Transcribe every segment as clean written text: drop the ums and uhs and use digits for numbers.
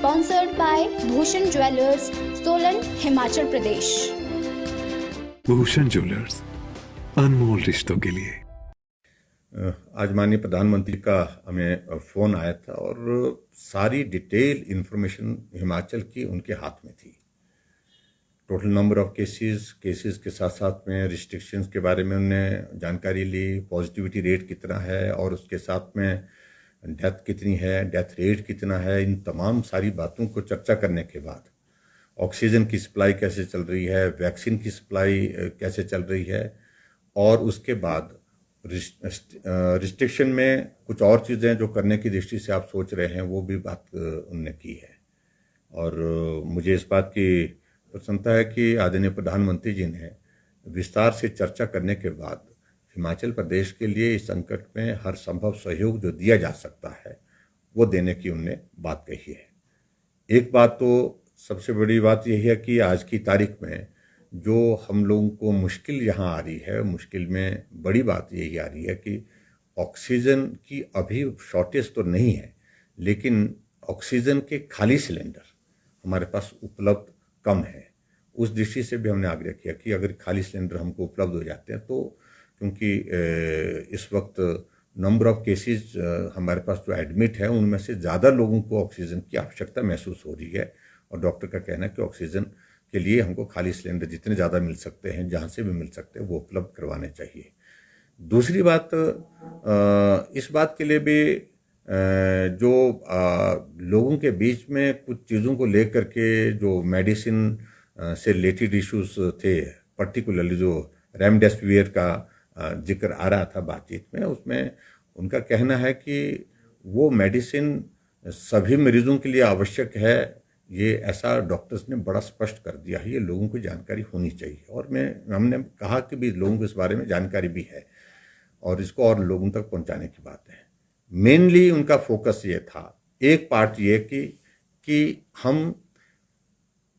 Sponsored by Bhushan Jewelers, Solan, Himachal Pradesh. Bhushan jewellers, अनमोल रिश्तों के लिए। आज माननीय प्रधानमंत्री का हमें फ़ोन आया था और सारी डिटेल इन्फॉर्मेशन हिमाचल की उनके हाथ में थी। टोटल नंबर ऑफ केसेस के साथ साथ में रिस्ट्रिक्शंस के बारे में उन्होंने जानकारी ली, पॉजिटिविटी रेट कितना है और उसके साथ में डेथ कितनी है, डेथ रेट कितना है। इन तमाम सारी बातों को चर्चा करने के बाद ऑक्सीजन की सप्लाई कैसे चल रही है, वैक्सीन की सप्लाई कैसे चल रही है और उसके बाद रिस्ट्रिक्शन में कुछ और चीज़ें जो करने की दृष्टि से आप सोच रहे हैं वो भी बात उनने की है। और मुझे इस बात की प्रसन्नता है कि आदरणीय प्रधानमंत्री जी ने विस्तार से चर्चा करने के बाद हिमाचल प्रदेश के लिए इस संकट में हर संभव सहयोग जो दिया जा सकता है वो देने की उनने बात कही है। एक बात तो सबसे बड़ी बात यही है कि आज की तारीख में जो हम लोगों को मुश्किल यहाँ आ रही है, मुश्किल में बड़ी बात यही आ रही है कि ऑक्सीजन की अभी शॉर्टेज तो नहीं है, लेकिन ऑक्सीजन के खाली सिलेंडर हमारे पास उपलब्ध कम है। उस दृष्टि से भी हमने आग्रह किया कि अगर खाली सिलेंडर हमको उपलब्ध हो जाते हैं तो, क्योंकि इस वक्त नंबर ऑफ केसेस हमारे पास जो एडमिट है उनमें से ज़्यादा लोगों को ऑक्सीजन की आवश्यकता महसूस हो रही है और डॉक्टर का कहना है कि ऑक्सीजन के लिए हमको खाली सिलेंडर जितने ज़्यादा मिल सकते हैं, जहाँ से भी मिल सकते हैं, वो उपलब्ध करवाने चाहिए। दूसरी बात, इस बात के लिए भी जो लोगों के बीच में कुछ चीज़ों को लेकर के जो मेडिसिन से रिलेटेड इश्यूज थे, पर्टिकुलरली जो रेमडेसिविर का जिक्र आ रहा था बातचीत में, उसमें उनका कहना है कि वो मेडिसिन सभी मरीजों के लिए आवश्यक है। ये ऐसा डॉक्टर्स ने बड़ा स्पष्ट कर दिया है, ये लोगों को जानकारी होनी चाहिए। और हमने कहा कि भी लोगों को इस बारे में जानकारी भी है और इसको और लोगों तक पहुंचाने की बात है। मेनली उनका फोकस ये था, एक पार्ट ये कि हम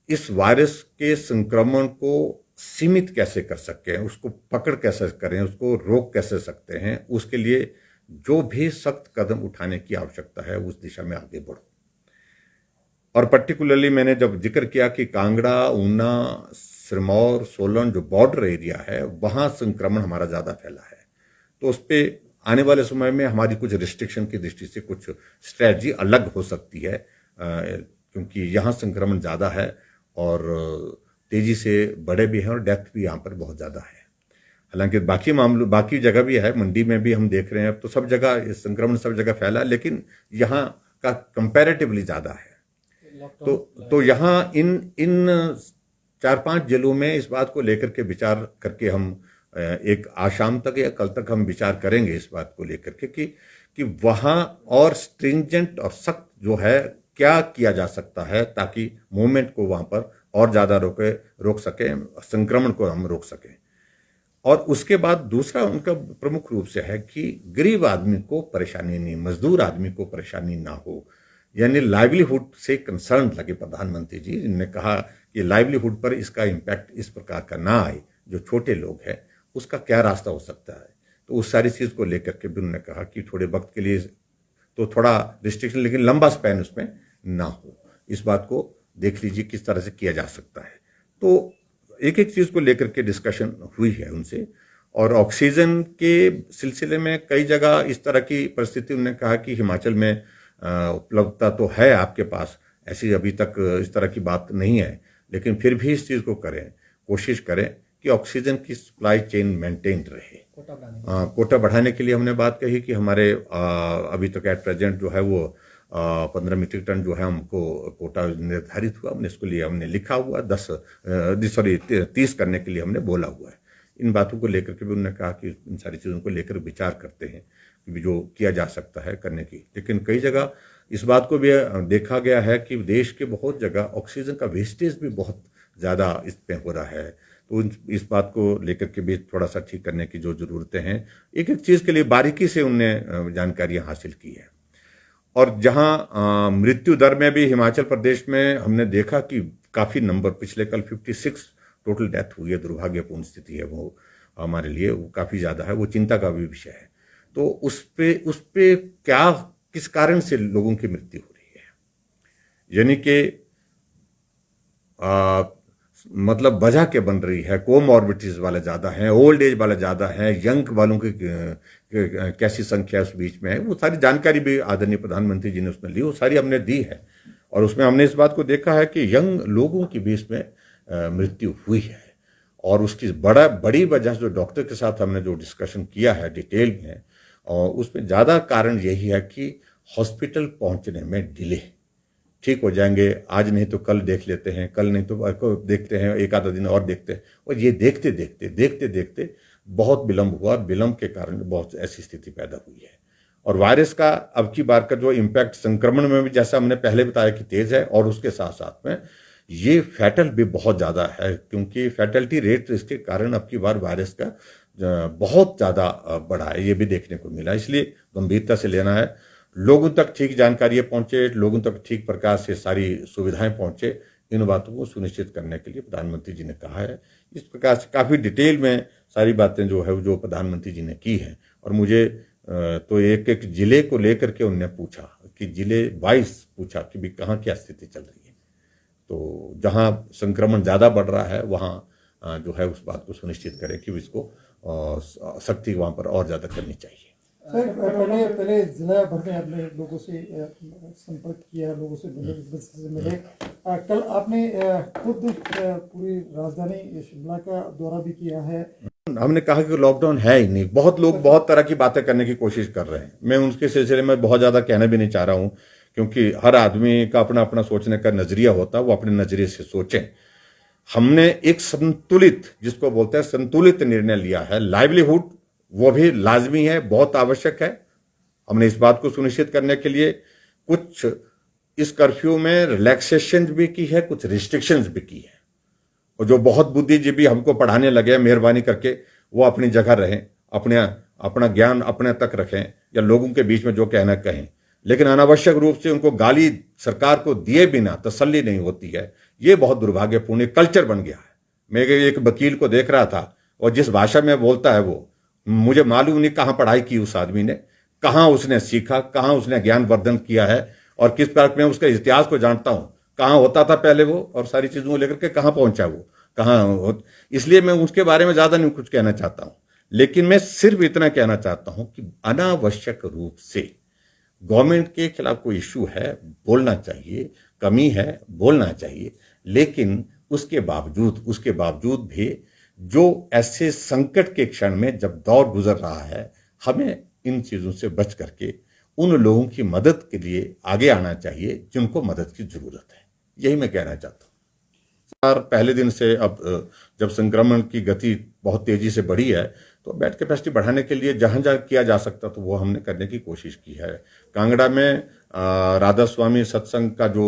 इस वायरस के संक्रमण को सीमित कैसे कर सकें, उसको पकड़ कैसे करें, उसको रोक कैसे सकते हैं, उसके लिए जो भी सख्त कदम उठाने की आवश्यकता है उस दिशा में आगे बढ़ो। और पर्टिकुलरली मैंने जब जिक्र किया कि कांगड़ा, ऊना, सिरमौर, सोलन जो बॉर्डर एरिया है वहां संक्रमण हमारा ज्यादा फैला है, तो उस पर आने वाले समय में हमारी कुछ रिस्ट्रिक्शन की दृष्टि से कुछ स्ट्रेटजी अलग हो सकती है, क्योंकि यहाँ संक्रमण ज्यादा है और तेजी से बढ़े भी हैं और डेथ भी यहाँ पर बहुत ज्यादा है। हालांकि बाकी जगह भी है, मंडी में भी हम देख रहे हैं, अब तो सब जगह संक्रमण सब जगह फैला, लेकिन यहाँ का कंपैरेटिवली ज्यादा है। तो यहाँ इन 4-5 जिलों में इस बात को लेकर के विचार करके हम एक आज शाम तक या कल तक हम विचार करेंगे इस बात को लेकर के कि वहां और स्ट्रिंजेंट और सख्त जो है क्या किया जा सकता है ताकि मूवमेंट को वहां पर और ज्यादा रोक सके, संक्रमण को हम रोक सकें। और उसके बाद दूसरा उनका प्रमुख रूप से है कि गरीब आदमी को परेशानी नहीं, मजदूर आदमी को परेशानी ना हो, यानी लाइवलीहुड से कंसर्न लगे प्रधानमंत्री जी ने कहा कि लाइवलीहुड पर इसका इम्पैक्ट इस प्रकार का ना आए, जो छोटे लोग हैं उसका क्या रास्ता हो सकता है। तो उस सारी चीज को लेकर के भी उन्होंने कहा कि थोड़े वक्त के लिए तो थोड़ा रिस्ट्रिक्शन, लेकिन लंबा स्पैन उसमें ना हो, इस बात को देख लीजिए किस तरह से किया जा सकता है। तो एक एक चीज को लेकर के डिस्कशन हुई है उनसे। और ऑक्सीजन के सिलसिले में कई जगह इस तरह की परिस्थिति उन्होंने कहा कि हिमाचल में उपलब्धता तो है आपके पास, ऐसी अभी तक इस तरह की बात नहीं है, लेकिन फिर भी इस चीज को करें, कोशिश करें कि ऑक्सीजन की सप्लाई चेन मेंटेन रहे। कोटा बढ़ाने के लिए हमने बात कही कि हमारे अभी तक एट प्रेजेंट जो है वो 15 मीट्रिक टन जो है हमको कोटा निर्धारित हुआ, हमने इसके लिए हमने लिखा हुआ 30 करने के लिए हमने बोला हुआ है। इन बातों को लेकर के भी उन्होंने कहा कि इन सारी चीज़ों को लेकर विचार करते हैं कि जो किया जा सकता है करने की। लेकिन कई जगह इस बात को भी देखा गया है कि देश के बहुत जगह ऑक्सीजन का वेस्टेज भी बहुत ज़्यादा इसमें हो रहा है, तो इस बात को लेकर के भी थोड़ा सा ठीक करने की जो ज़रूरतें हैं, एक एक चीज़ के लिए बारीकी से उनने जानकारियाँ हासिल की है। और जहां मृत्यु दर में भी हिमाचल प्रदेश में हमने देखा कि काफ़ी नंबर, पिछले कल 56 टोटल डेथ हुई है, दुर्भाग्यपूर्ण स्थिति है वो हमारे लिए, वो काफ़ी ज़्यादा है, वो चिंता का भी विषय है। तो उस पे क्या, किस कारण से लोगों की मृत्यु हो रही है, यानी कि मतलब वजह क्या बन रही है, कोमॉर्बिडिटीज वाले ज़्यादा हैं, ओल्ड एज वाले ज़्यादा हैं, यंग वालों की कैसी संख्या उस बीच में है, वो सारी जानकारी भी आदरणीय प्रधानमंत्री जी ने उसमें ली, वो सारी हमने दी है। और उसमें हमने इस बात को देखा है कि यंग लोगों के बीच में मृत्यु हुई है, और उसकी बड़ी वजह जो डॉक्टर के साथ हमने जो डिस्कशन किया है डिटेल में, और उसमें ज़्यादा कारण यही है कि हॉस्पिटल पहुंचने में डिले। ठीक हो जाएंगे, आज नहीं तो कल देख लेते हैं, कल नहीं तो देखते हैं, एक आधा दिन और देखते हैं, और ये देखते देखते बहुत विलंब हुआ, और विलंब के कारण बहुत ऐसी स्थिति पैदा हुई है। और वायरस का अब की बार का जो इम्पैक्ट संक्रमण में भी, जैसा हमने पहले बताया कि तेज है, और उसके साथ साथ में ये फैटल भी बहुत ज़्यादा है, क्योंकि फैटलिटी रेट इसके कारण अब की बार वायरस का बहुत ज़्यादा बढ़ा है, ये भी देखने को मिला। इसलिए गंभीरता से लेना है, लोगों तक ठीक जानकारी पहुंचे, लोगों तक ठीक प्रकार से सारी सुविधाएं पहुंचे, इन बातों को सुनिश्चित करने के लिए प्रधानमंत्री जी ने कहा है। इस प्रकार से काफ़ी डिटेल में सारी बातें जो है जो प्रधानमंत्री जी ने की हैं। और मुझे तो एक एक जिले को लेकर के उन्होंने पूछा कि जिले वाइज पूछा कि भी कहाँ क्या स्थिति चल रही है, तो जहाँ संक्रमण ज़्यादा बढ़ रहा है वहाँ जो है उस बात को सुनिश्चित करें कि इसको सख्ती वहाँ पर और ज़्यादा करनी चाहिए। सर, पहले जिला भर में आपने लोगों से संपर्क किया, लोगों से मिले। कल आपने खुद पूरी राजधानी शिमला का दौरा भी किया है। हमने कहा कि लॉकडाउन है ही नहीं, बहुत लोग बहुत तरह की बातें करने की कोशिश कर रहे हैं, मैं उनके सिलसिले में बहुत ज़्यादा कहना भी नहीं चाह रहा हूँ, क्योंकि हर आदमी का अपना अपना सोचने का नजरिया होता है, वो अपने नजरिए से सोचें। हमने एक संतुलित, जिसको बोलते हैं संतुलित निर्णय लिया है। लाइवलीहुड वो भी लाजमी है, बहुत आवश्यक है। हमने इस बात को सुनिश्चित करने के लिए कुछ इस कर्फ्यू में रिलैक्सेशन भी की है, कुछ रिस्ट्रिक्शंस भी की है। और जो बहुत बुद्धिजीवी हमको पढ़ाने लगे, मेहरबानी करके वो अपनी जगह रहें, अपना ज्ञान अपने तक रखें, या लोगों के बीच में जो कहना कहें, लेकिन अनावश्यक रूप से उनको गाली सरकार को दिए बिना तसल्ली नहीं होती है। ये बहुत दुर्भाग्यपूर्ण कल्चर बन गया है। मैं एक वकील को देख रहा था, और जिस भाषा में बोलता है वो मुझे मालूम नहीं कहाँ पढ़ाई की उस आदमी ने, कहाँ उसने सीखा, कहाँ उसने ज्ञान वर्धन किया है, और किस प्रकार मैं उसके इतिहास को जानता हूँ, कहाँ होता था पहले वो, और सारी चीज़ों को लेकर के कहाँ पहुंचा वो, कहाँ। इसलिए मैं उसके बारे में ज़्यादा नहीं कुछ कहना चाहता हूँ, लेकिन मैं सिर्फ इतना कहना चाहता हूँ कि अनावश्यक रूप से गवर्नमेंट के खिलाफ कोई इश्यू है, बोलना चाहिए, कमी है, बोलना चाहिए, लेकिन उसके बावजूद भी जो ऐसे संकट के क्षण में जब दौर गुजर रहा है, हमें इन चीज़ों से बच करके उन लोगों की मदद के लिए आगे आना चाहिए जिनको मदद की जरूरत है। यही मैं कहना चाहता हूँ। पहले दिन से अब जब संक्रमण की गति बहुत तेजी से बढ़ी है, तो बेड कैपेसिटी बढ़ाने के लिए जहाँ जहाँ किया जा सकता तो वो हमने करने की कोशिश की है। कांगड़ा में राधा स्वामी सत्संग का जो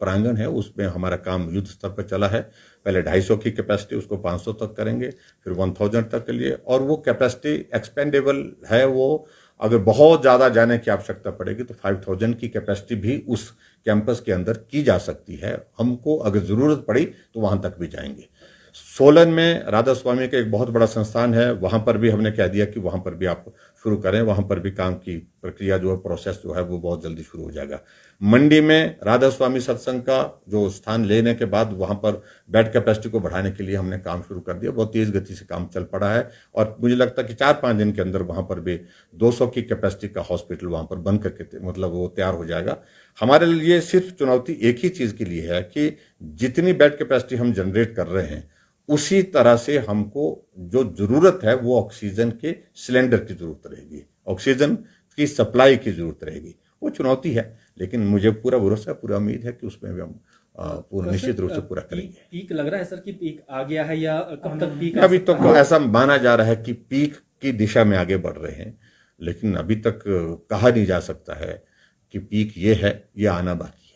प्रांगण है, उसमें हमारा काम युद्ध स्तर पर चला है। पहले 250 की कैपेसिटी, उसको 500 तक करेंगे, फिर 1000 तक के लिए, और वो कैपेसिटी एक्सपेंडेबल है। वो अगर बहुत ज़्यादा जाने की आवश्यकता पड़ेगी तो 5000 की कैपेसिटी भी उस कैंपस के अंदर की जा सकती है। हमको अगर ज़रूरत पड़ी तो वहाँ तक भी जाएंगे। सोलन में राधा स्वामी का एक बहुत बड़ा संस्थान है, वहाँ पर भी हमने कह दिया कि वहाँ पर भी आप शुरू करें, वहाँ पर भी काम की प्रक्रिया जो है, प्रोसेस जो है वो बहुत जल्दी शुरू हो जाएगा। मंडी में राधा स्वामी सत्संग का जो स्थान लेने के बाद वहाँ पर बेड कैपेसिटी को बढ़ाने के लिए हमने काम शुरू कर दिया। बहुत तेज़ गति से काम चल पड़ा है, और मुझे लगता है कि 4-5 दिन के अंदर वहाँ पर भी 200 की कैपेसिटी का हॉस्पिटल वहाँ पर बन करके मतलब वो तैयार हो जाएगा। हमारे लिए सिर्फ चुनौती एक ही चीज़ के लिए है कि जितनी बेड कैपेसिटी हम जनरेट कर रहे हैं, उसी तरह से हमको जो जरूरत है वो ऑक्सीजन के सिलेंडर की जरूरत रहेगी, ऑक्सीजन की सप्लाई की जरूरत रहेगी। वो चुनौती है, लेकिन मुझे पूरा भरोसा, पूरा उम्मीद है कि उसमें भी हम पूरा निश्चित रूप से पूरा करेंगे। पीक लग रहा है सर कि पीक आ गया है, या कब तक पीक? अभी तक तो ऐसा माना जा रहा है कि पीक की दिशा में आगे बढ़ रहे हैं, लेकिन अभी तक कहा नहीं जा सकता है कि पीक ये है, ये आना बाकी है।